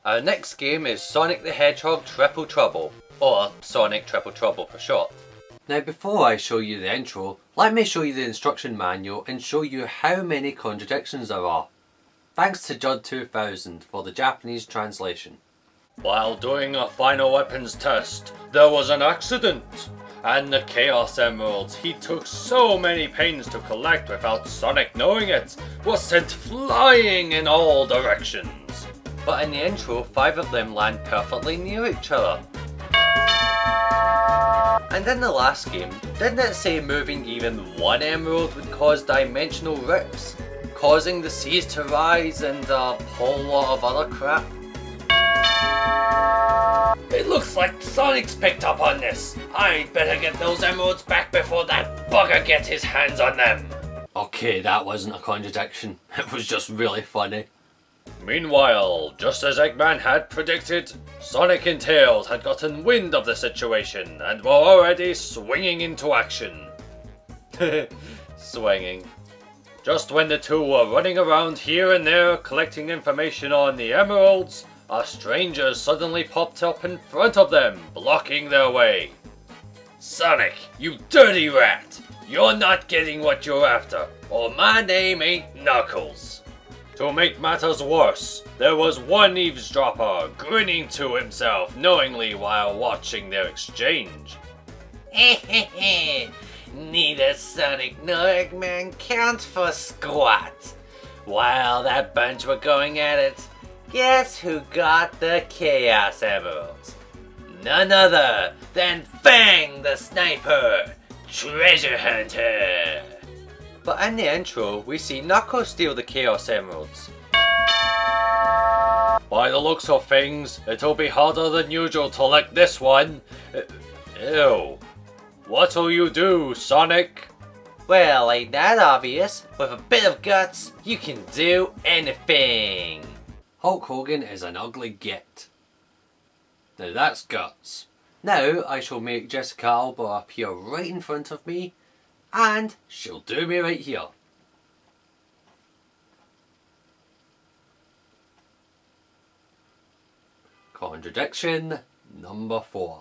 Our next game is Sonic the Hedgehog Triple Trouble, or Sonic Triple Trouble for short. Now before I show you the intro, let me show you the instruction manual and show you how many contradictions there are. Thanks to Judd2000 for the Japanese translation. While doing a final weapons test, there was an accident, and the Chaos Emeralds he took so many pains to collect without Sonic knowing it was sent flying in all directions. But in the intro, 5 of them land perfectly near each other. And in the last game, didn't it say moving even one emerald would cause dimensional rips, causing the seas to rise and a whole lot of other crap? It looks like Sonic's picked up on this. I'd better get those emeralds back before that bugger gets his hands on them. Okay, that wasn't a contradiction. It was just really funny. Meanwhile, just as Eggman had predicted, Sonic and Tails had gotten wind of the situation and were already swinging into action. Swinging. Just when the two were running around here and there collecting information on the emeralds, a stranger suddenly popped up in front of them, blocking their way. Sonic, you dirty rat! You're not getting what you're after, or my name ain't Knuckles. To make matters worse, there was one eavesdropper grinning to himself knowingly while watching their exchange. Hehehe, neither Sonic nor Eggman count for squat. While that bunch were going at it, guess who got the Chaos Emeralds? None other than Fang the Sniper, Treasure Hunter. But in the intro, we see Knuckles steal the Chaos Emeralds. By the looks of things, it'll be harder than usual to lick this one. Ew. What'll you do, Sonic? Well, ain't that obvious? With a bit of guts, you can do anything. Hulk Hogan is an ugly git. Now that's guts. Now I shall make Jessica Alba appear right in front of me, and she'll do me right here. Contradiction number 4.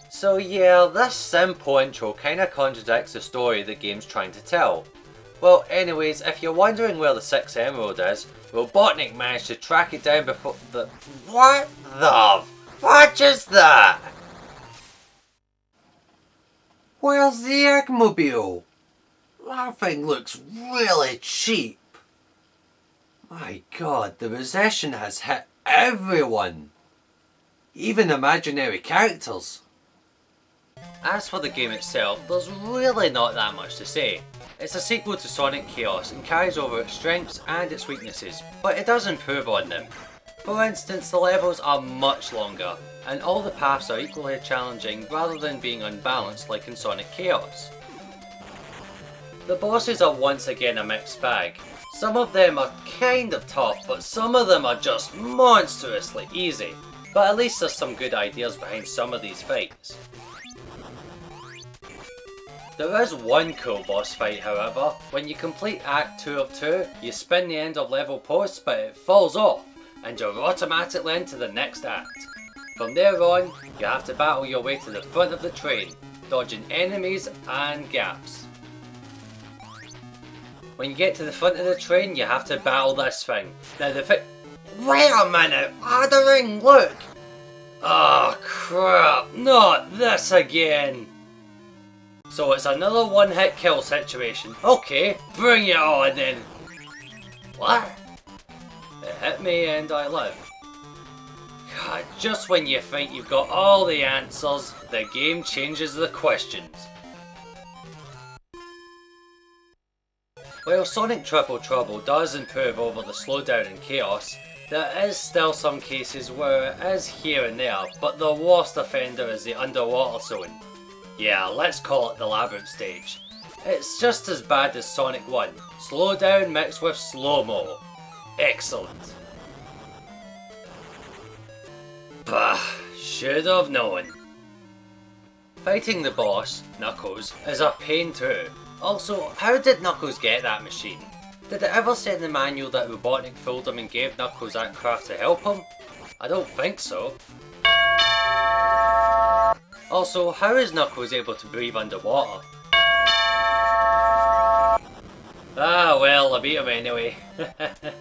So yeah, this simple intro kinda contradicts the story the game's trying to tell. Well anyways, if you're wondering where the 6th emerald is, Robotnik managed to track it down before the... What the fudge is that? Where's the Eggmobile? That thing looks really cheap. My god, the recession has hit everyone. Even imaginary characters. As for the game itself, there's really not that much to say. It's a sequel to Sonic Chaos and carries over its strengths and its weaknesses, but it does improve on them. For instance, the levels are much longer, and all the paths are equally challenging rather than being unbalanced like in Sonic Chaos. The bosses are once again a mixed bag. Some of them are kind of tough, but some of them are just monstrously easy. But at least there's some good ideas behind some of these fights. There is one cool boss fight however. When you complete Act 2 of 2, you spin the end of level post but it falls off and you're automatically into the next act. From there on, you have to battle your way to the front of the train, dodging enemies and gaps. When you get to the front of the train, you have to battle this thing. Now wait a minute! Ah, the ring, look! Oh crap, not this again! So it's another one-hit kill situation. Okay, bring it on then! What? It hit me and I live. God, just when you think you've got all the answers, the game changes the questions. While Sonic Triple Trouble does improve over the slowdown in Chaos, there is still some cases where it is here and there, but the worst offender is the underwater zone. Yeah, let's call it the Labyrinth stage. It's just as bad as Sonic 1, slowdown mixed with slow-mo. Excellent. Bah, should have known. Fighting the boss, Knuckles, is a pain too. Also, how did Knuckles get that machine? Did it ever say in the manual that Robotnik fooled him and gave Knuckles that craft to help him? I don't think so. Also, how is Knuckles able to breathe underwater? Ah well, I beat him anyway.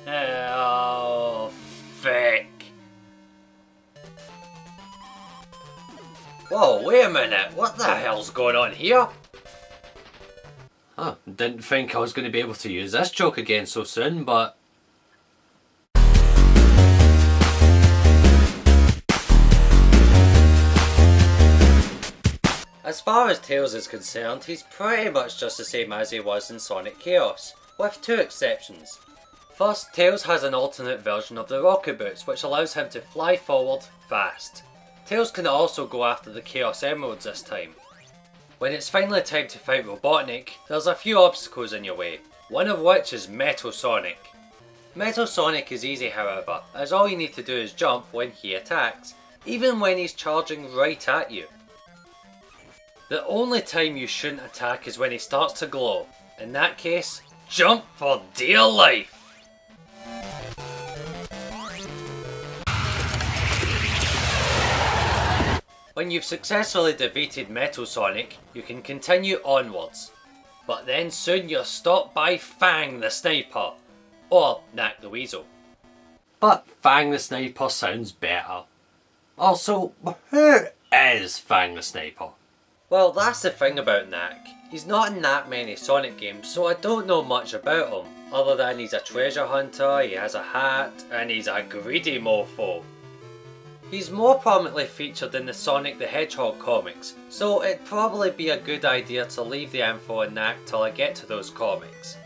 Oh, frick. Whoa, wait a minute, what the hell's going on here? Huh, didn't think I was going to be able to use this joke again so soon, but... As far as Tails is concerned, he's pretty much just the same as he was in Sonic Chaos, with two exceptions. First, Tails has an alternate version of the rocket boots which allows him to fly forward fast. Tails can also go after the Chaos Emeralds this time. When it's finally time to fight Robotnik, there's a few obstacles in your way, one of which is Metal Sonic. Metal Sonic is easy however, as all you need to do is jump when he attacks, even when he's charging right at you. The only time you shouldn't attack is when he starts to glow. In that case, jump for dear life! When you've successfully defeated Metal Sonic, you can continue onwards. But then soon you're stopped by Fang the Sniper, or Knack the Weasel. But Fang the Sniper sounds better. Also, who is Fang the Sniper? Well, that's the thing about Knack. He's not in that many Sonic games, so I don't know much about him, other than he's a treasure hunter, he has a hat, and he's a greedy mofo. He's more prominently featured in the Sonic the Hedgehog comics, so it'd probably be a good idea to leave the info on Knack till I get to those comics.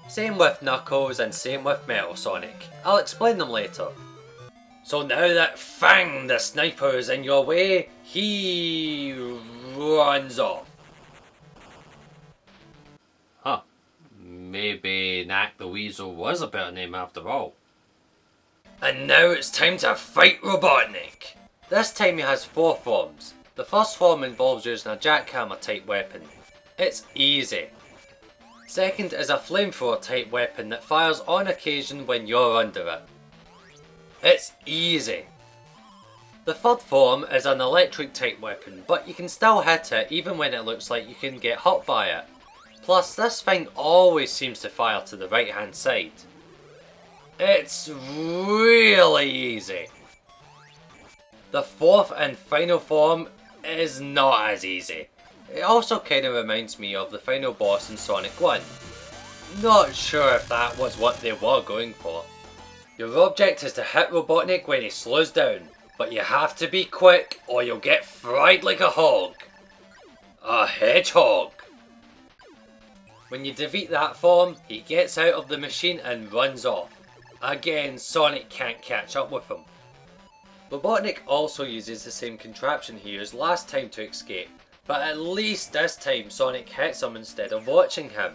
Same with Knuckles and same with Metal Sonic. I'll explain them later. So now that Fang the Sniper is in your way, he runs off. Huh. Maybe Knack the Weasel was a better name after all. And now it's time to fight Robotnik. This time he has 4 forms. The first form involves using a jackhammer type weapon. It's easy. Second is a flamethrower type weapon that fires on occasion when you're under it. It's easy. The third form is an electric type weapon, but you can still hit it even when it looks like you can get hurt by it. Plus this thing always seems to fire to the right hand side. It's really easy. The fourth and final form is not as easy. It also kind of reminds me of the final boss in Sonic 1. Not sure if that was what they were going for. Your object is to hit Robotnik when he slows down, but you have to be quick or you'll get fried like a hog. A hedgehog. When you defeat that form, he gets out of the machine and runs off. Again, Sonic can't catch up with him. Robotnik also uses the same contraption he used last time to escape, but at least this time Sonic hits him instead of watching him,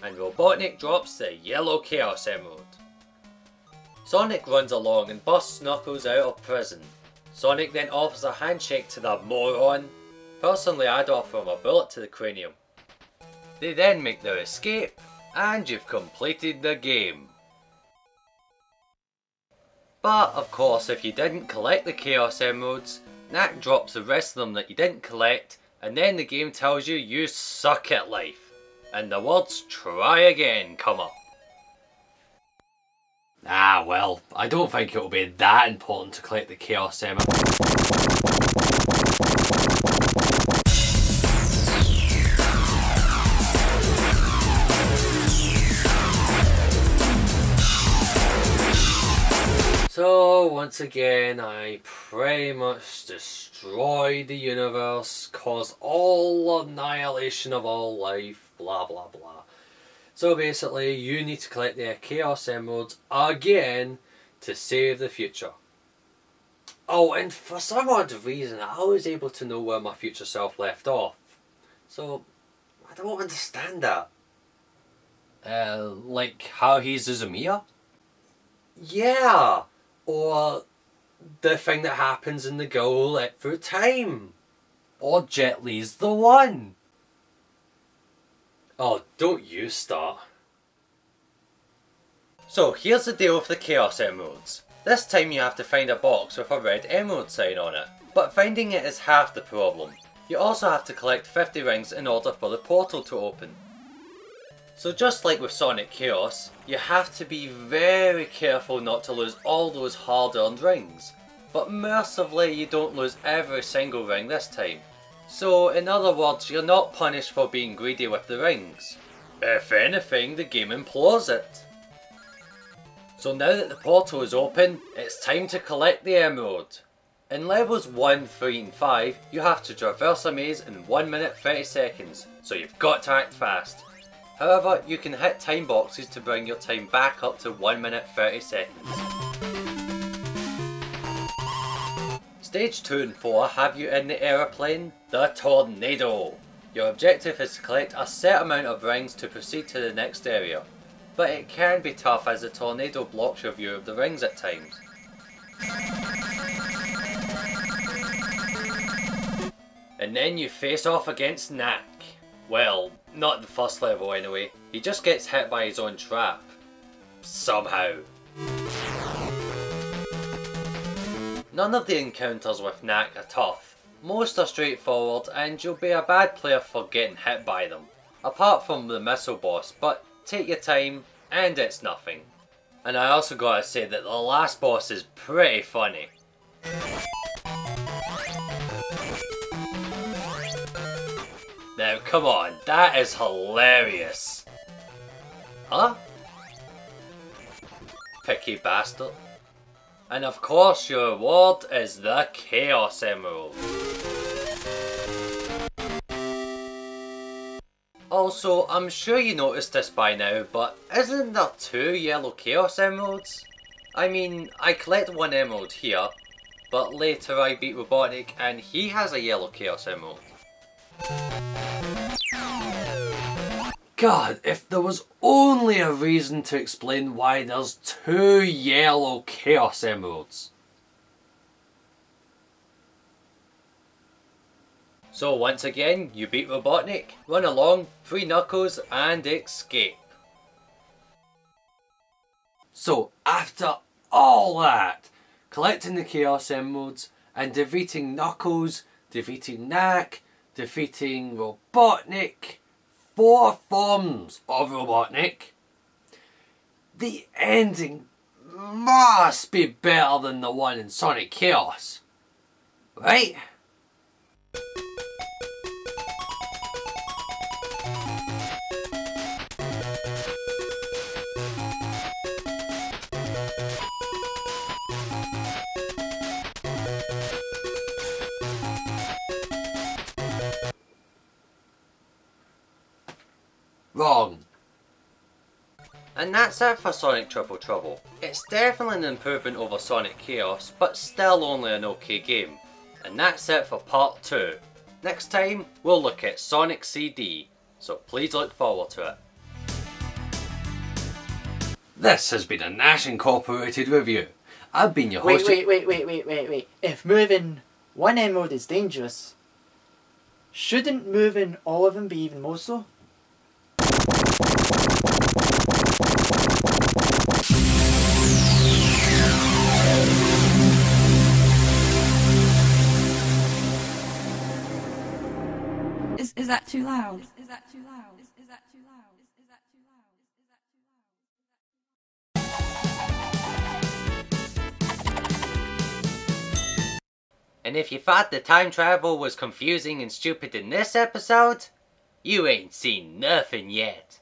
and Robotnik drops the yellow Chaos Emerald. Sonic runs along and busts Knuckles out of prison. Sonic then offers a handshake to the moron. Personally, I'd offer him a bullet to the cranium. They then make their escape, and you've completed the game. But of course, if you didn't collect the Chaos Emeralds, Knack drops the rest of them that you didn't collect, and then the game tells you you suck at life. And the words "try again" come up. Ah well, I don't think it'll be that important to collect the Chaos Emeralds. So once again, I pretty much destroyed the universe, caused all annihilation of all life, blah blah blah. So basically, you need to collect the Chaos Emeralds again to save the future. Oh, and for some odd reason, I was able to know where my future self left off. So, I don't understand that. Like how he's Suzumiya? Yeah! Or the thing that happens in the Girl Let Through Time. Or Jet Li's the one. Oh, don't you start. So here's the deal with the Chaos Emeralds. This time you have to find a box with a red emerald sign on it, but finding it is half the problem. You also have to collect 50 rings in order for the portal to open. So just like with Sonic Chaos, you have to be very careful not to lose all those hard earned rings. But mercifully you don't lose every single ring this time. So in other words, you're not punished for being greedy with the rings. If anything, the game implores it. So now that the portal is open, it's time to collect the emerald. In levels 1, 3 and 5, you have to traverse a maze in 1 minute 30 seconds, so you've got to act fast. However, you can hit time boxes to bring your time back up to 1 minute 30 seconds. Stage 2 and 4 have you in the aeroplane, the Tornado. Your objective is to collect a set amount of rings to proceed to the next area. But it can be tough as the tornado blocks your view of the rings at times. And then you face off against Knack. Well, not the first level anyway, he just gets hit by his own trap. Somehow. None of the encounters with Knack are tough. Most are straightforward and you'll be a bad player for getting hit by them. Apart from the missile boss, but take your time and it's nothing. And I also gotta say that the last boss is pretty funny. Now come on, that is hilarious. Huh? Picky bastard. And of course your reward is the Chaos Emerald. Also, I'm sure you noticed this by now, but isn't there 2 yellow Chaos Emeralds? I mean, I collect 1 emerald here, but later I beat Robotnik and he has a yellow Chaos Emerald. God, if there was only a reason to explain why there's 2 yellow Chaos Emeralds. So once again, you beat Robotnik, run along, free Knuckles and escape. So after all that, collecting the Chaos Emeralds and defeating Knuckles, defeating Knack, defeating Robotnik, 4 forms of Robotnik, the ending must be better than the one in Sonic Chaos, right? Wrong. And that's it for Sonic Triple Trouble. It's definitely an improvement over Sonic Chaos, but still only an okay game. And that's it for part 2. Next time, we'll look at Sonic CD, so please look forward to it. This has been a Nash Inc Review. I've been your host. Wait. If moving 1 emerald is dangerous, shouldn't moving all of them be even more so? Is that too loud? Is that too loud? Is that too loud? Is that too loud? And if you thought the time travel was confusing and stupid in this episode, you ain't seen nothing yet.